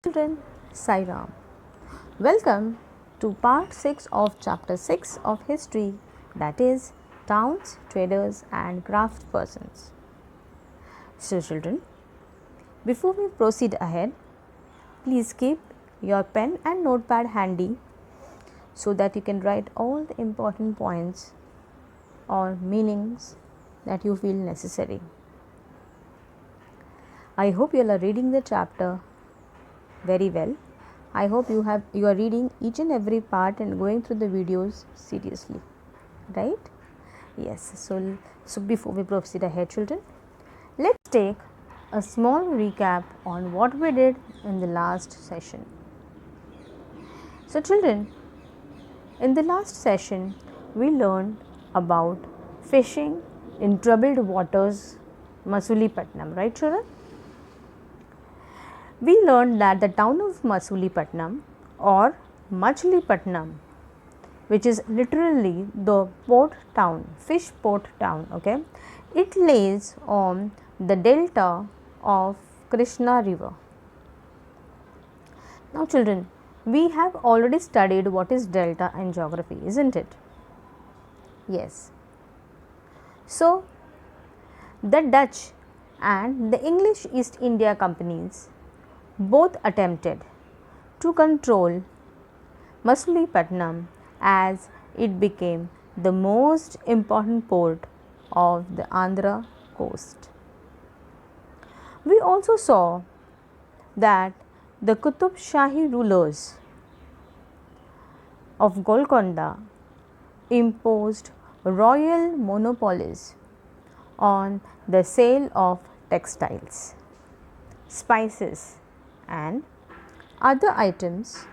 Children, Sai Ram. Welcome to part 6 of chapter 6 of history, that is towns, traders and craft persons. So children, before we proceed ahead, please keep your pen and notepad handy so that you can write all the important points or meanings that you feel necessary. I hope you are reading the chapter very well. I hope you are reading each and every part and going through the videos seriously, right? Yes. So before we proceed ahead, children, let's take a small recap on what we did in the last session. So children, in the last session we learned about fishing in troubled waters, Masulipattnam, right children? We learned that the town of Masulipattnam or Machilipatnam, which is literally the port town, fish port town, okay, it lays on the delta of Krishna river. Now children, we have already studied what is delta in geography, isn't it? Yes. So the Dutch and the English East India companies both attempted to control Masulipattnam as it became the most important port of the Andhra coast. We also saw that the Qutub Shahi rulers of Golconda imposed royal monopolies on the sale of textiles, spices and other items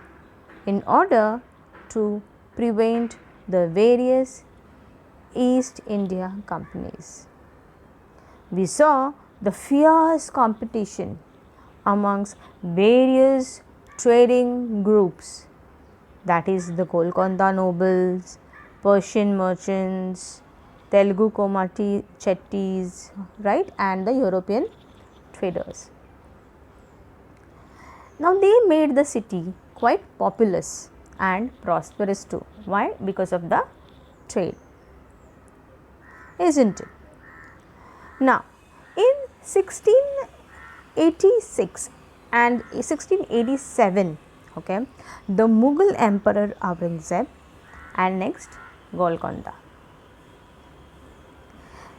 in order to prevent the various East India companies. We saw the fierce competition amongst various trading groups, that is the Golconda nobles, Persian merchants, Telugu Komati Chettis, right, and the European traders. Now they made the city quite populous and prosperous too. Why? Because of the trade, isn't it? Now in 1686 and 1687, okay, the Mughal Emperor Aurangzeb annexed Golconda.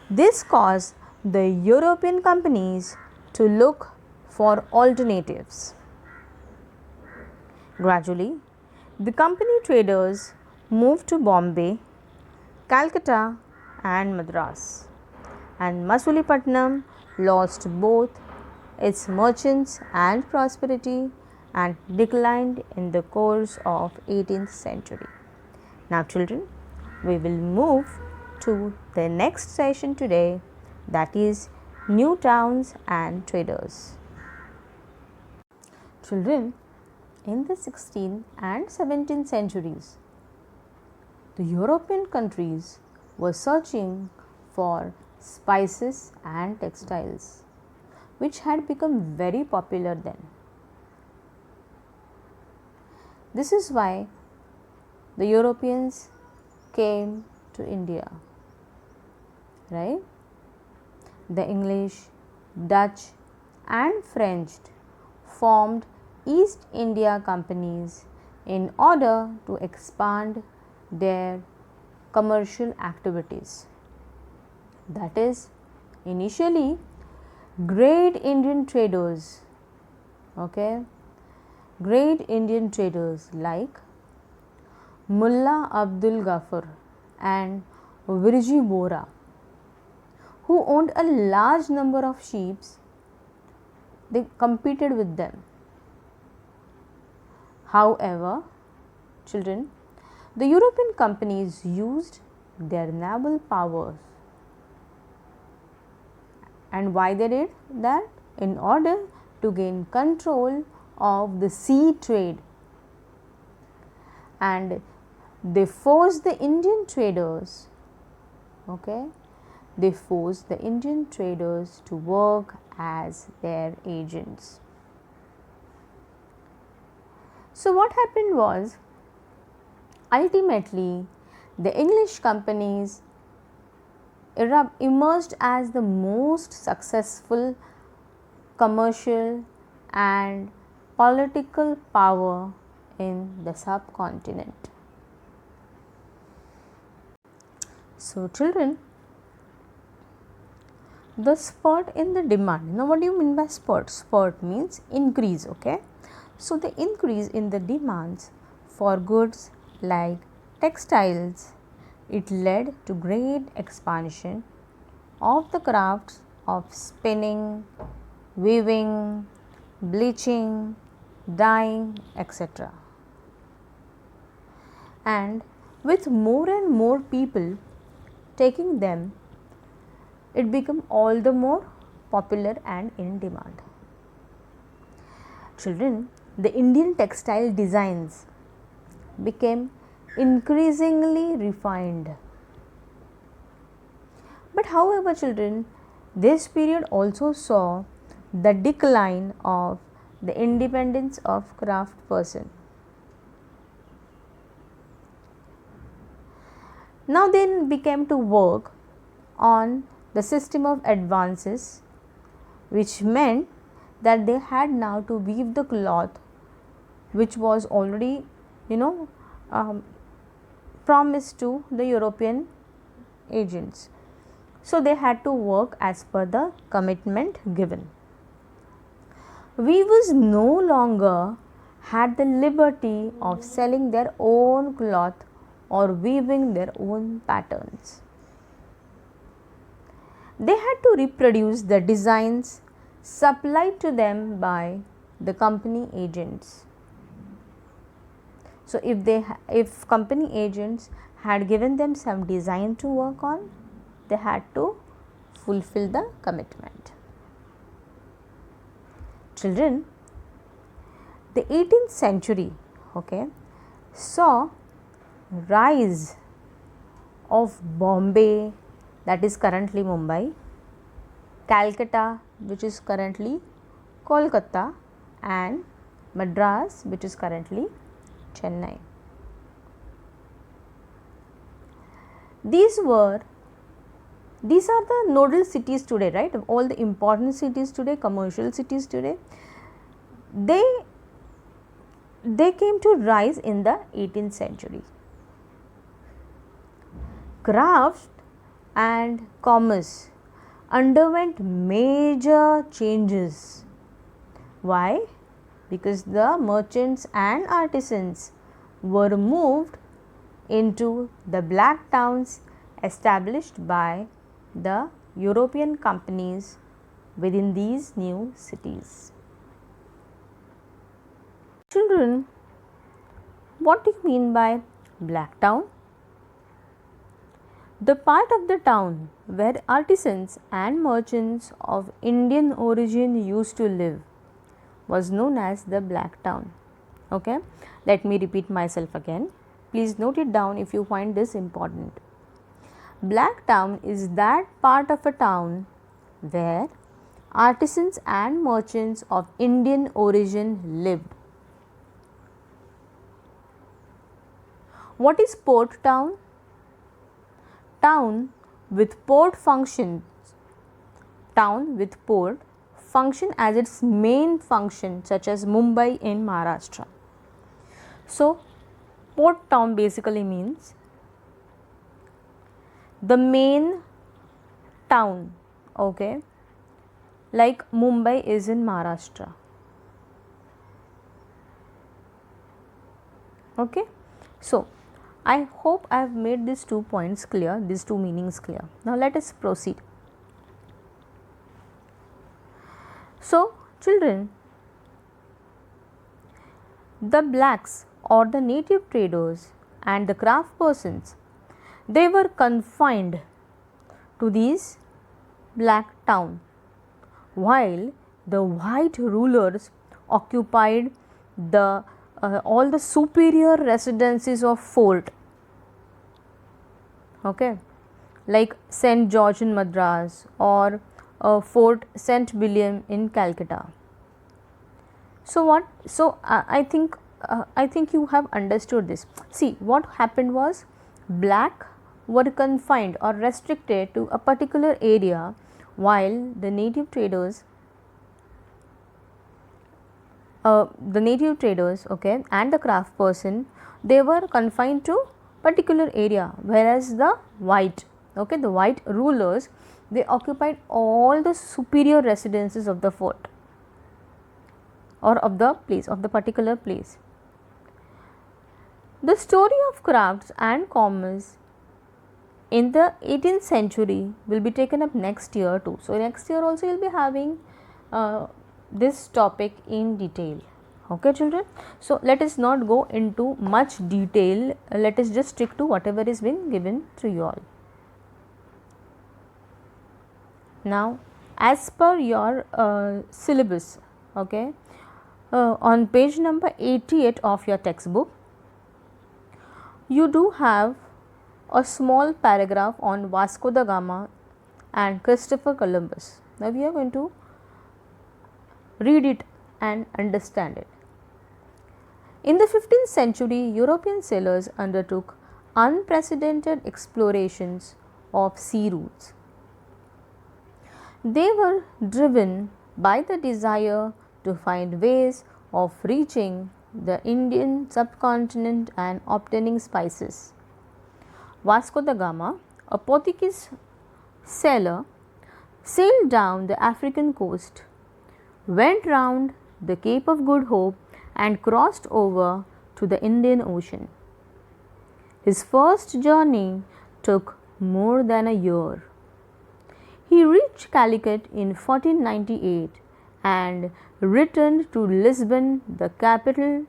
This caused the European companies to look for alternatives. Gradually, the company traders moved to Bombay, Calcutta and Madras, and Masulipattnam lost both its merchants and prosperity and declined in the course of 18th century. Now children, we will move to the next session today, that is new towns and traders. Children, in the 16th and 17th centuries, the European countries were searching for spices and textiles, which had become very popular then. This is why the Europeans came to India, right? The English, Dutch and French formed East India companies in order to expand their commercial activities. That is, initially great Indian traders, okay, great Indian traders like Mullah Abdul Ghaffar and Virji Bora, who owned a large number of sheep, they competed with them. However, children, the European companies used their naval powers. And why they did that? In order to gain control of the sea trade, and they forced the Indian traders, okay, they forced the Indian traders to work as their agents. So what happened was, ultimately the English companies emerged as the most successful commercial and political power in the subcontinent. So children, the spurt in the demand. Now what do you mean by spurt? Spurt means increase, okay. So the increase in the demands for goods like textiles, it led to great expansion of the crafts of spinning, weaving, bleaching, dyeing, etc. And with more and more people taking them, it became all the more popular and in demand. Children, the Indian textile designs became increasingly refined. But however children, this period also saw the decline of the independence of craft person. Now they began to work on the system of advances, which meant that they had now to weave the cloth which was already promised to the European agents. So they had to work as per the commitment given. Weavers no longer had the liberty of selling their own cloth or weaving their own patterns. They had to reproduce the designs supplied to them by the company agents. So if company agents had given them some design to work on, they had to fulfill the commitment. Children, the 18th century, saw rise of Bombay, that is currently Mumbai, Calcutta, which is currently Kolkata, and Madras, which is currently Chennai. These are the nodal cities today, right? All the important cities today, commercial cities today, they came to rise in the 18th century. Craft and commerce underwent major changes. Why? Because the merchants and artisans were moved into the black towns established by the European companies within these new cities. Children, what do you mean by black town? The part of the town where artisans and merchants of Indian origin used to live was known as the black town. Okay, let me repeat myself again. Please note it down if you find this important. Black town is that part of a town where artisans and merchants of Indian origin lived. What is port town? Town with port function as its main function, such as Mumbai in Maharashtra. So port town basically means the main town, like Mumbai is in Maharashtra. So I hope I have made these 2 points clear, these 2 meanings clear. Now let us proceed. So children, the blacks or the native traders and the craft persons, they were confined to these black town, while the white rulers occupied the all the superior residences of fort, like St. George in Madras or Fort St. William in Calcutta. So I think I think you have understood this. See, what happened was, black were confined or restricted to a particular area, while the native traders okay, and the craft person, they were confined to particular area, whereas the white, okay, the white rulers, they occupied all the superior residences of the fort or of the place, of the particular place. The story of crafts and commerce in the 18th century will be taken up next year too. So, next year also you will be having this topic in detail. Okay, children. So, let us not go into much detail, let us just stick to whatever is being given to you all. Now, as per your syllabus, okay, on page number 88 of your textbook, you do have a small paragraph on Vasco da Gama and Christopher Columbus. Now, we are going to read it and understand it. In the 15th century, European sailors undertook unprecedented explorations of sea routes. They were driven by the desire to find ways of reaching the Indian subcontinent and obtaining spices. Vasco da Gama, a Portuguese sailor, sailed down the African coast, went round the Cape of Good Hope and crossed over to the Indian Ocean. His first journey took more than a year. He reached Calicut in 1498 and returned to Lisbon, the capital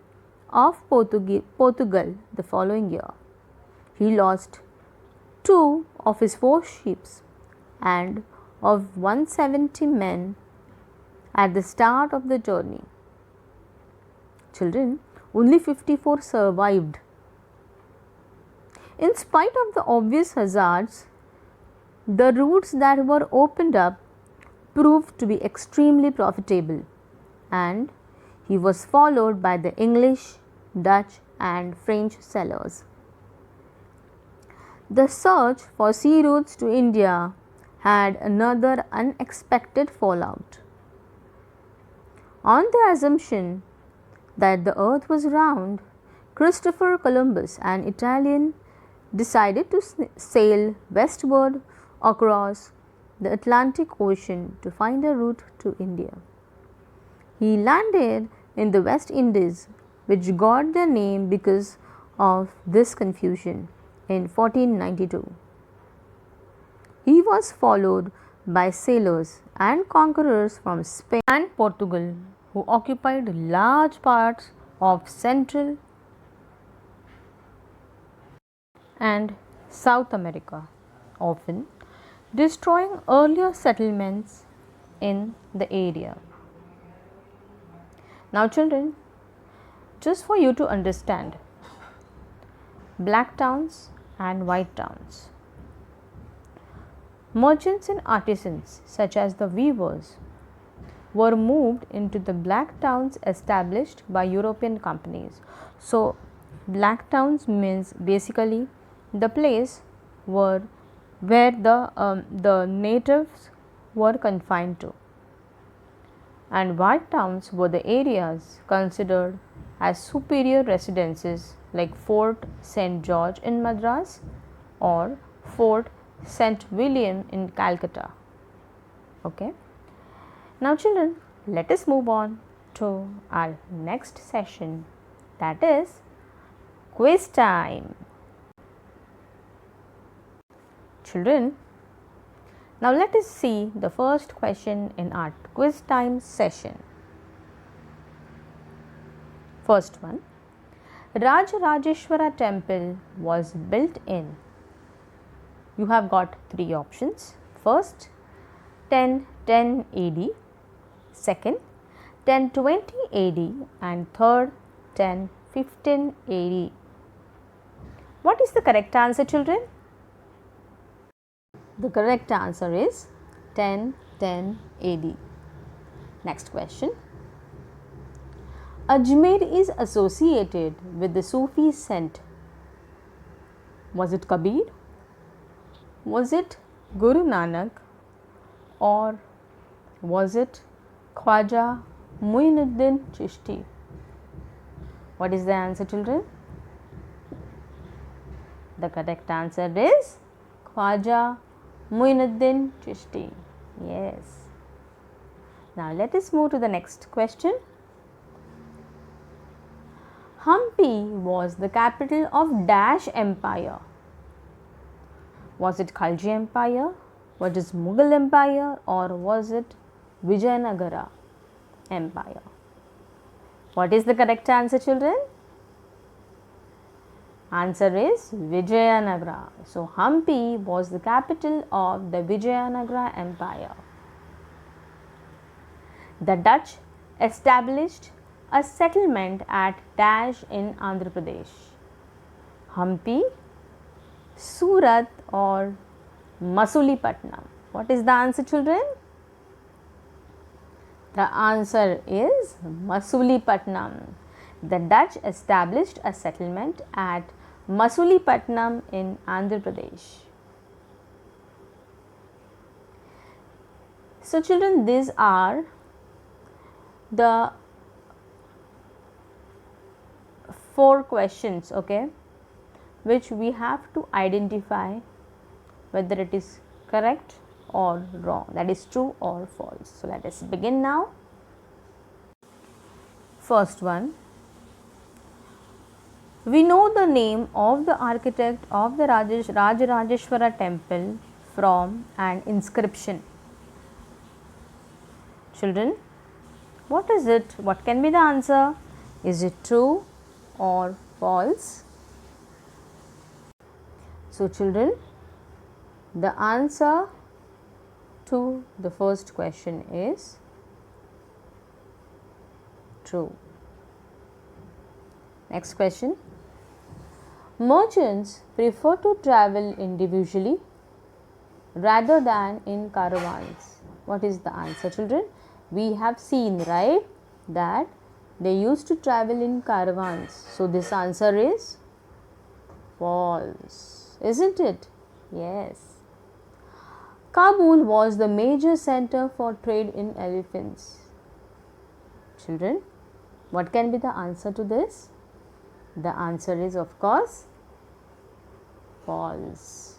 of Portugal, the following year. He lost 2 of his 4 ships and of 170 men at the start of the journey. Children, only 54 survived. In spite of the obvious hazards, the routes that were opened up proved to be extremely profitable, and he was followed by the English, Dutch, and French sailors. The search for sea routes to India had another unexpected fallout. On the assumption that the earth was round, Christopher Columbus, an Italian, decided to sail westward across the Atlantic Ocean to find a route to India. He landed in the West Indies, which got their name because of this confusion, in 1492. He was followed by sailors and conquerors from Spain and Portugal, who occupied large parts of Central and South America, often destroying earlier settlements in the area. Now, children, just for you to understand, black towns and white towns. Merchants and artisans, such as the weavers, were moved into the black towns established by European companies. So, black towns means basically the place where the natives were confined to, and white towns were the areas considered as superior residences like Fort St. George in Madras or Fort St. William in Calcutta. Okay. Now, children, let us move on to our next session, that is quiz time. Children, now let us see the first question in our quiz time session. First one, Rajarajeshwara temple was built in. You have got 3 options. First, 1010 AD, second, 1020 AD, and third, 1015 AD. What is the correct answer, children? The correct answer is 1010 AD. Next question. Ajmer is associated with the Sufi saint? Was it Kabir? Was it Guru Nanak? Or was it Khwaja Muinuddin Chishti? What is the answer, children? The correct answer is Khwaja Muinuddin Chishti. Yes. Now let us move to the next question. Hampi was the capital of Dash Empire. Was it Khalji Empire? Was it Mughal Empire? Or was it Vijayanagara Empire? What is the correct answer, children? Answer is Vijayanagara. So Hampi was the capital of the Vijayanagara Empire. The Dutch established a settlement at Dash in Andhra Pradesh. Hampi, Surat or Masulipattnam. What is the answer, children? The answer is Masulipattnam. The Dutch established a settlement at Masulipattnam in Andhra Pradesh. So children, these are the 4 questions, okay, which we have to identify whether it is correct or wrong, that is true or false. So let us begin now. First one, we know the name of the architect of the Rajarajeshwara temple from an inscription. Children, what is it? What can be the answer? Is it true or false? So children, the answer to the first question is true. Next question. Merchants prefer to travel individually rather than in caravans. What is the answer, children? We have seen, right, that they used to travel in caravans. So this answer is false, isn't it? Yes. Kabul was the major center for trade in elephants. Children, what can be the answer to this? The answer is, of course, false.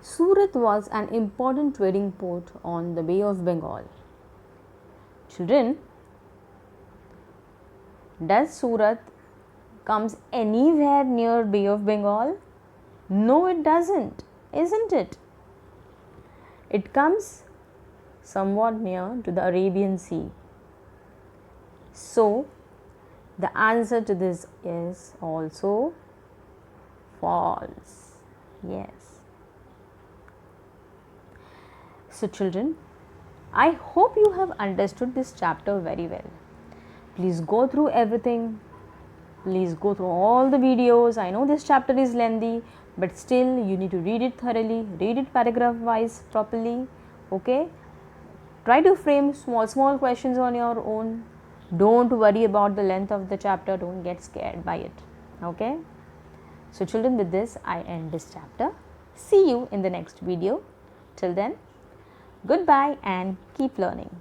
Surat was an important trading port on the Bay of Bengal. Children, does Surat comes anywhere near Bay of Bengal? No, it doesn't, isn't it? It comes somewhat near to the Arabian Sea. So, the answer to this is also false. Yes. So children, I hope you have understood this chapter very well. Please go through everything. Please go through all the videos. I know this chapter is lengthy, but still you need to read it thoroughly, read it paragraph wise properly. Okay. Try to frame small questions on your own. Don't worry about the length of the chapter. Don't get scared by it. Okay. So children, with this I end this chapter. See you in the next video. Till then, goodbye and keep learning.